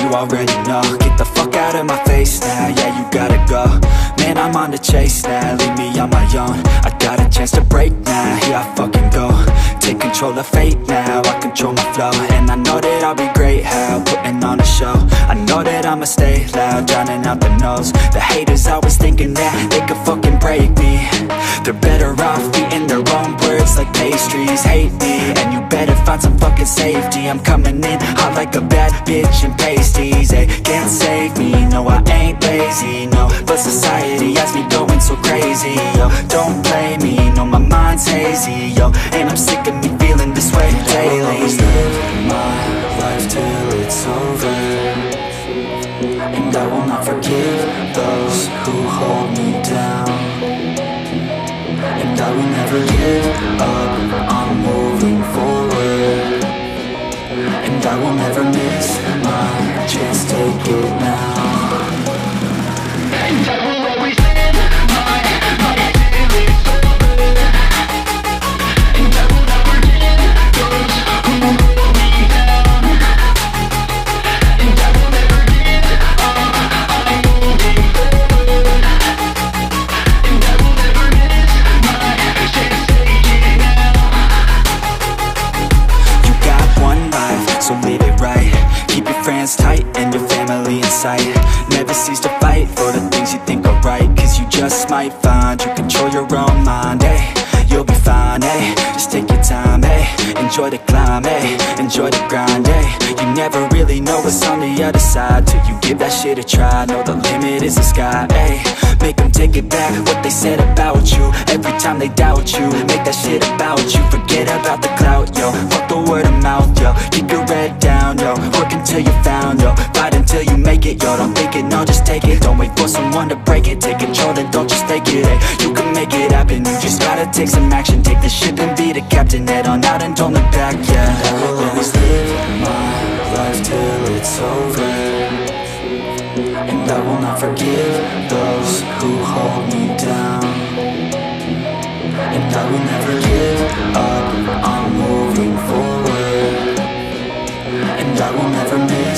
you already know. Get the fuck out of my face now, yeah, you gotta go. Man, I'm on the chase now, leave me on my own. I got a chance to break now, here I fucking go. Take control of fate now, I control my flow. And I know that I'll be great, how, putting on a show. I know that I'ma stay loud, drowning out the noise. The haters always thinking that they could fucking break me. They're better off eating their own words like pastries. Hate me, and you better find some fucking safety. I'm coming in hot like a bad bitch in pasties. They can't save me, no I ain't lazy, no. But society has me going so crazy, yo. Don't blame me, no my mind's hazy, yo. And I'm sick of me feeling this way daily. I'll always live my life till it's over, and I will not forgive those who hold me down. And I will never give up, I'm moving forward. And I will never miss my chance, take it now. And I will always live my life till it's over, and I will not forgive those who hold me down. And I will never give up, I'm moving forward. And I will never miss my chance, take it now. You got one life, so live it right. Keep your friends tight and your family in sight. Never cease to fight for the things you think are right, cause you just might find you control your own mind, eh? You'll be fine, eh? Just take your time, eh? Enjoy the climb, eh? Enjoy the grind, eh? You never really know what's on the other side till you give that shit a try. Know the limit is the sky, eh? Make them take it back, what they said about you. Every time they doubt you, make that shit about you. Forget about the clout, yo. Fuck the word of mouth, yo. Keep your head down, yo. Work until you're found, yo. Fight until you make it, yo. Don't think it, no, just take it. Don't wait for someone to break it. Take control, then don't just take it, eh? You can make it happen, you just gotta take some action. Take the ship and be the captain. Head on out and don't look back, yeah. I will always live my life till it's over, and I will not forgive those who hold me down. And I will never give up, I'm moving forward. And I will never miss